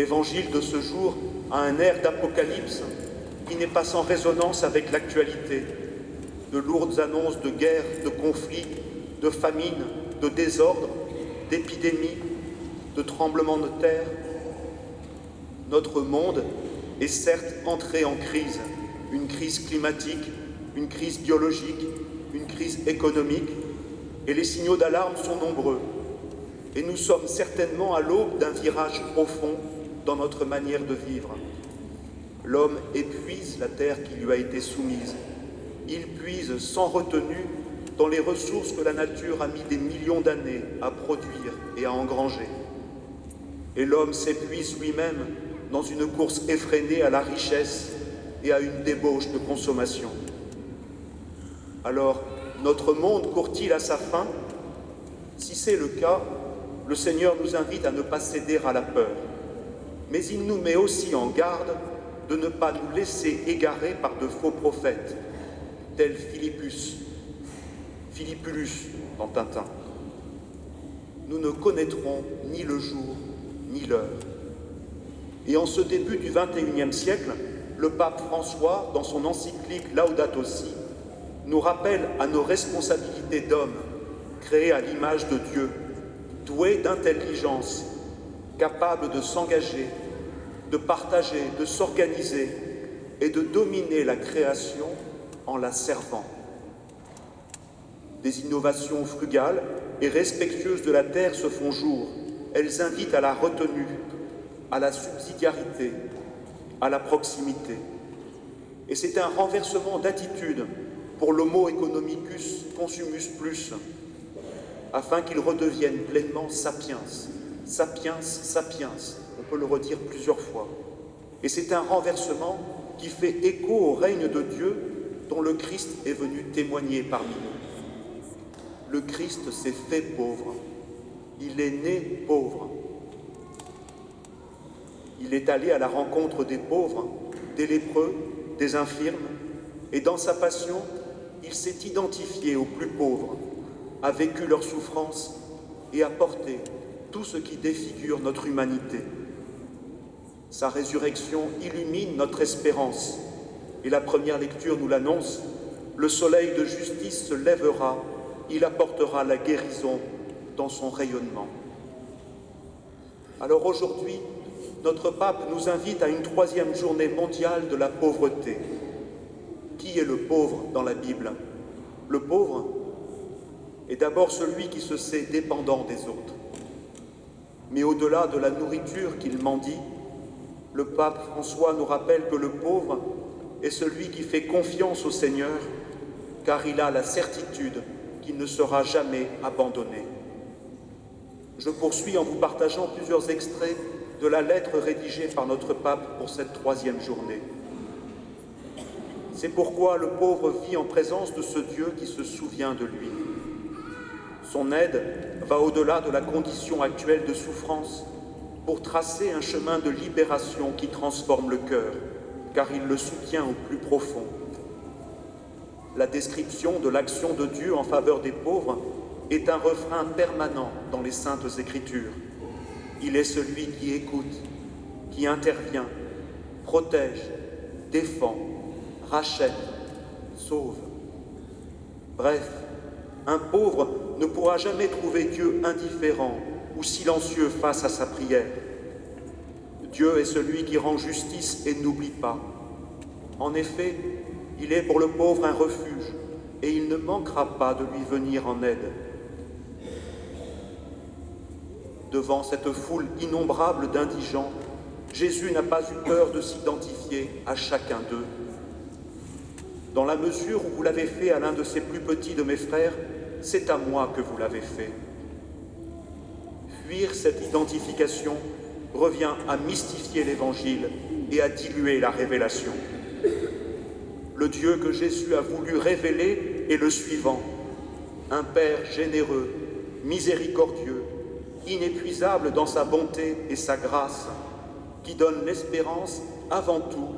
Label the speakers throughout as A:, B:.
A: L'évangile de ce jour a un air d'apocalypse qui n'est pas sans résonance avec l'actualité. De lourdes annonces de guerre, de conflits, de famine, de désordre, d'épidémies, de tremblements de terre. Notre monde est certes entré en crise, une crise climatique, une crise biologique, une crise économique, et les signaux d'alarme sont nombreux. Et nous sommes certainement à l'aube d'un virage profond dans notre manière de vivre. L'homme épuise la terre qui lui a été soumise. Il puise sans retenue dans les ressources que la nature a mis des millions d'années à produire et à engranger. Et l'homme s'épuise lui-même dans une course effrénée à la richesse et à une débauche de consommation. Alors, notre monde court-il à sa fin? Si c'est le cas, le Seigneur nous invite à ne pas céder à la peur. Mais il nous met aussi en garde de ne pas nous laisser égarer par de faux prophètes, tels Philippulus dans Tintin. Nous ne connaîtrons ni le jour, ni l'heure. Et en ce début du XXIe siècle, le pape François, dans son encyclique Laudato Si, nous rappelle à nos responsabilités d'hommes, créés à l'image de Dieu, doués d'intelligence, capables de s'engager, de partager, de s'organiser et de dominer la création en la servant. Des innovations frugales et respectueuses de la terre se font jour. Elles invitent à la retenue, à la subsidiarité, à la proximité. Et c'est un renversement d'attitude pour l'homo economicus consumus plus, afin qu'il redevienne pleinement sapiens, sapiens, sapiens. On peut le redire plusieurs fois. Et c'est un renversement qui fait écho au règne de Dieu dont le Christ est venu témoigner parmi nous. Le Christ s'est fait pauvre. Il est né pauvre. Il est allé à la rencontre des pauvres, des lépreux, des infirmes, et dans sa passion, il s'est identifié aux plus pauvres, a vécu leurs souffrances et a porté tout ce qui défigure notre humanité. Sa résurrection illumine notre espérance, et la première lecture nous l'annonce, le soleil de justice se lèvera, il apportera la guérison dans son rayonnement. Alors aujourd'hui, notre pape nous invite à une 3e journée mondiale de la pauvreté. Qui est le pauvre dans la Bible? Le pauvre est d'abord celui qui se sait dépendant des autres. Mais au-delà de la nourriture qu'il mendie, le pape François nous rappelle que le pauvre est celui qui fait confiance au Seigneur, car il a la certitude qu'il ne sera jamais abandonné. Je poursuis en vous partageant plusieurs extraits de la lettre rédigée par notre pape pour cette 3e journée. C'est pourquoi le pauvre vit en présence de ce Dieu qui se souvient de lui. Son aide va au-delà de la condition actuelle de souffrance pour tracer un chemin de libération qui transforme le cœur, car il le soutient au plus profond. La description de l'action de Dieu en faveur des pauvres est un refrain permanent dans les Saintes Écritures. Il est celui qui écoute, qui intervient, protège, défend, rachète, sauve. Bref, un pauvre ne pourra jamais trouver Dieu indifférent ou silencieux face à sa prière. Dieu est celui qui rend justice et n'oublie pas. En effet, il est pour le pauvre un refuge et il ne manquera pas de lui venir en aide. Devant cette foule innombrable d'indigents, Jésus n'a pas eu peur de s'identifier à chacun d'eux. Dans la mesure où vous l'avez fait à l'un de ces plus petits de mes frères, c'est à moi que vous l'avez fait. Fuir cette identification revient à mystifier l'Évangile et à diluer la révélation. Le Dieu que Jésus a voulu révéler est le suivant: un Père généreux, miséricordieux, inépuisable dans sa bonté et sa grâce, qui donne l'espérance avant tout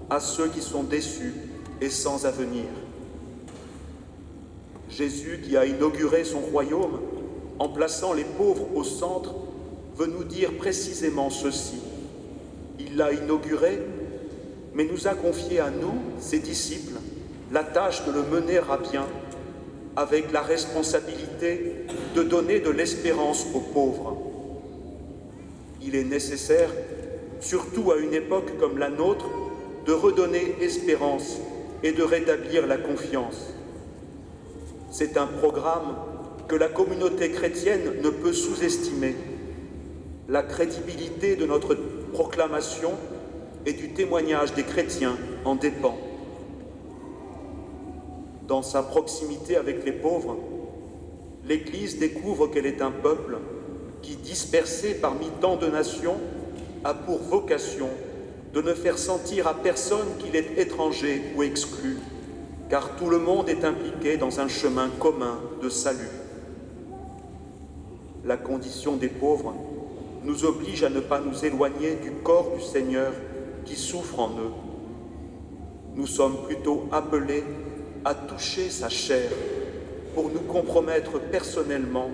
A: à ceux qui sont déçus et sans avenir. Jésus, qui a inauguré son royaume en plaçant les pauvres au centre, veut nous dire précisément ceci: Il l'a inauguré, mais nous a confié à nous, ses disciples, la tâche de le mener à bien, avec la responsabilité de donner de l'espérance aux pauvres. Il est nécessaire, surtout à une époque comme la nôtre, de redonner espérance et de rétablir la confiance. C'est un programme que la communauté chrétienne ne peut sous-estimer. La crédibilité de notre proclamation et du témoignage des chrétiens en dépend. Dans sa proximité avec les pauvres, l'Église découvre qu'elle est un peuple qui, dispersé parmi tant de nations, a pour vocation de ne faire sentir à personne qu'il est étranger ou exclu, car tout le monde est impliqué dans un chemin commun de salut. La condition des pauvres nous oblige à ne pas nous éloigner du corps du Seigneur qui souffre en eux. Nous sommes plutôt appelés à toucher sa chair pour nous compromettre personnellement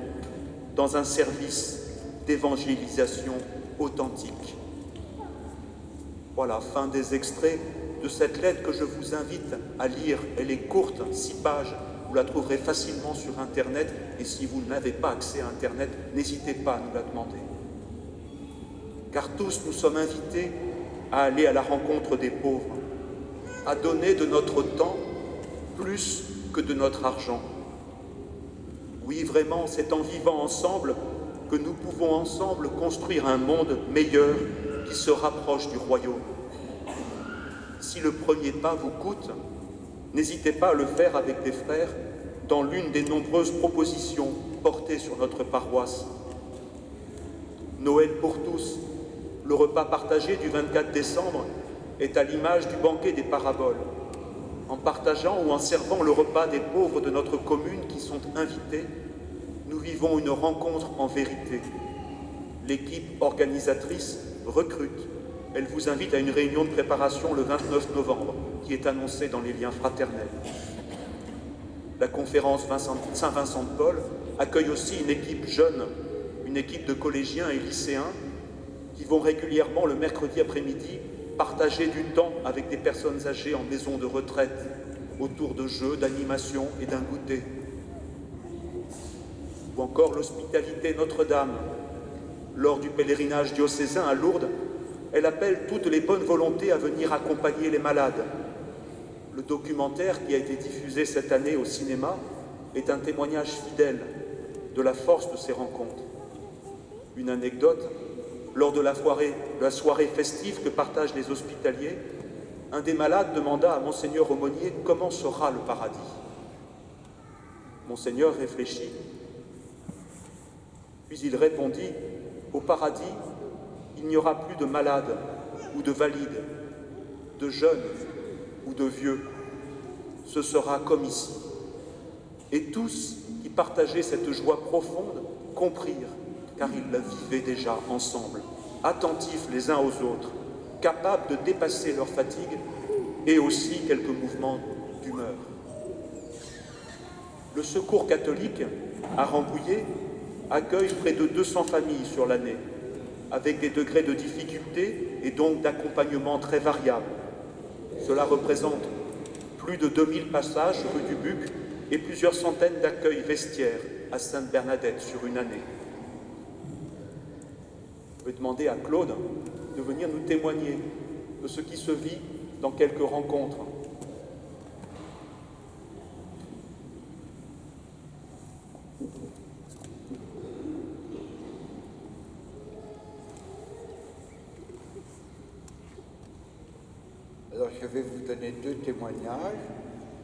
A: dans un service d'évangélisation authentique. Voilà, fin des extraits de cette lettre que je vous invite à lire. Elle est courte, 6 pages, vous la trouverez facilement sur Internet, et si vous n'avez pas accès à Internet, n'hésitez pas à nous la demander. Car tous nous sommes invités à aller à la rencontre des pauvres, à donner de notre temps plus que de notre argent. Oui, vraiment, c'est en vivant ensemble que nous pouvons ensemble construire un monde meilleur qui se rapproche du royaume. Si le premier pas vous coûte, n'hésitez pas à le faire avec des frères dans l'une des nombreuses propositions portées sur notre paroisse. Noël pour tous, le repas partagé du 24 décembre, est à l'image du banquet des paraboles. En partageant ou en servant le repas des pauvres de notre commune qui sont invités, nous vivons une rencontre en vérité. L'équipe organisatrice recrute. Elle vous invite à une réunion de préparation le 29 novembre, qui est annoncée dans les liens fraternels. La conférence Saint-Vincent-de-Paul accueille aussi une équipe jeune, une équipe de collégiens et lycéens qui vont régulièrement le mercredi après-midi partager du temps avec des personnes âgées en maison de retraite, autour de jeux, d'animations et d'un goûter. Ou encore l'hospitalité Notre-Dame. Lors du pèlerinage diocésain à Lourdes, elle appelle toutes les bonnes volontés à venir accompagner les malades. Le documentaire qui a été diffusé cette année au cinéma est un témoignage fidèle de la force de ces rencontres. Une anecdote, lors de la soirée festive que partagent les hospitaliers, un des malades demanda à Monseigneur Aumônier comment sera le paradis. Monseigneur réfléchit, puis il répondit, au paradis, il n'y aura plus de malades ou de valides, de jeunes ou de vieux. Ce sera comme ici. Et tous qui partageaient cette joie profonde comprirent, car ils la vivaient déjà ensemble, attentifs les uns aux autres, capables de dépasser leur fatigue et aussi quelques mouvements d'humeur. Le Secours catholique à Rambouillet accueille près de 200 familles sur l'année, avec des degrés de difficulté et donc d'accompagnement très variables. Cela représente plus de 2000 passages rue du Buc et plusieurs centaines d'accueils vestiaires à Sainte-Bernadette sur une année. Je vais demander à Claude de venir nous témoigner de ce qui se vit dans quelques rencontres.
B: Alors je vais vous donner 2 témoignages,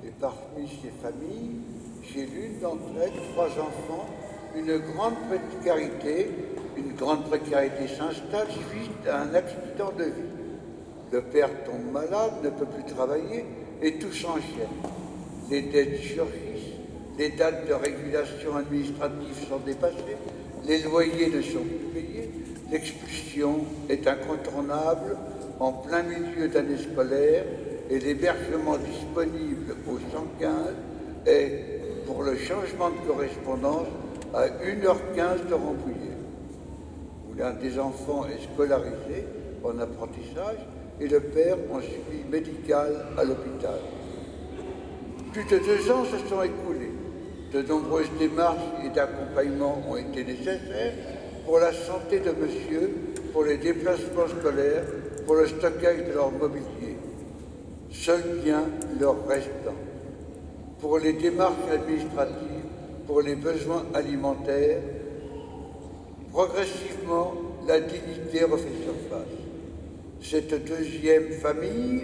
B: et parmi ces familles, chez l'une d'entre elles, 3 enfants, une grande précarité s'installe suite à un accident de vie. Le père tombe malade, ne peut plus travailler, et tout s'enchaîne. Les dettes surgissent, les dates de régulation administrative sont dépassées, les loyers ne sont plus payés, l'expulsion est incontournable, en plein milieu d'année scolaire, et l'hébergement disponible au 115 est, pour le changement de correspondance, à 1h15 de Rambouillet, où l'un des enfants est scolarisé en apprentissage et le père en suivi médical à l'hôpital. Plus de 2 ans se sont écoulés. De nombreuses démarches et d'accompagnement ont été nécessaires pour la santé de monsieur, pour les déplacements scolaires, pour le stockage de leur mobilier. Seul bien leur restant. Pour les démarches administratives, pour les besoins alimentaires, progressivement, la dignité refait surface. Cette deuxième famille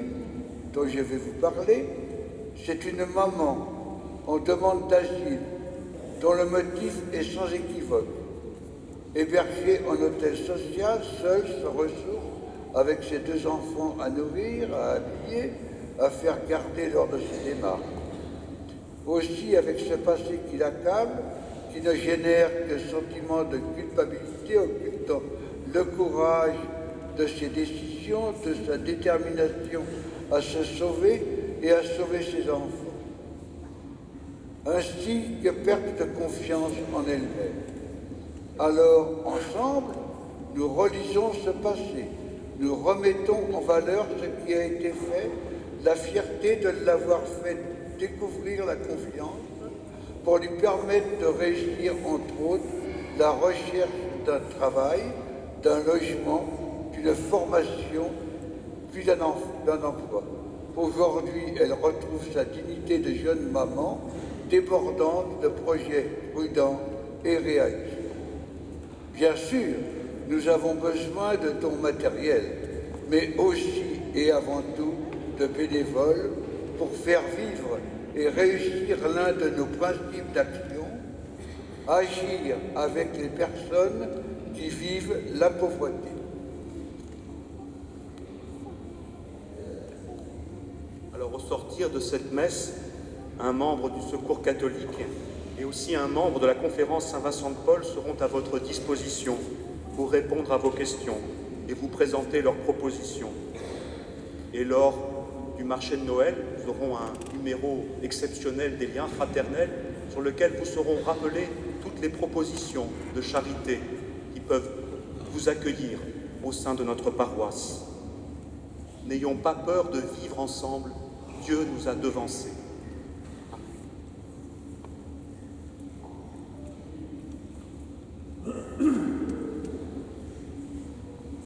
B: dont je vais vous parler, c'est une maman en demande d'asile dont le motif est sans équivoque. Hébergée en hôtel social, seule, sans ressources, avec ses 2 enfants à nourrir, à habiller, à faire garder lors de ses démarches. Aussi avec ce passé qui l'accable, qui ne génère que sentiment de culpabilité, occultant le courage de ses décisions, de sa détermination à se sauver et à sauver ses enfants. Ainsi que perte de confiance en elle-même. Alors, ensemble, nous relisons ce passé, nous remettons en valeur ce qui a été fait, la fierté de l'avoir fait découvrir la confiance, pour lui permettre de réussir, entre autres, la recherche d'un travail, d'un logement, d'une formation, puis d'un emploi. Aujourd'hui, elle retrouve sa dignité de jeune maman, débordante de projets prudents et réalistes. Bien sûr, nous avons besoin de dons matériels, mais aussi et avant tout de bénévoles pour faire vivre et réussir l'un de nos principes d'action, agir avec les personnes qui vivent la pauvreté.
A: Alors, au sortir de cette messe, un membre du Secours catholique et aussi un membre de la conférence Saint-Vincent de Paul seront à votre disposition pour répondre à vos questions et vous présenter leurs propositions. Et lors du marché de Noël, nous aurons un numéro exceptionnel des liens fraternels sur lequel vous seront rappelées toutes les propositions de charité qui peuvent vous accueillir au sein de notre paroisse. N'ayons pas peur de vivre ensemble, Dieu nous a devancés.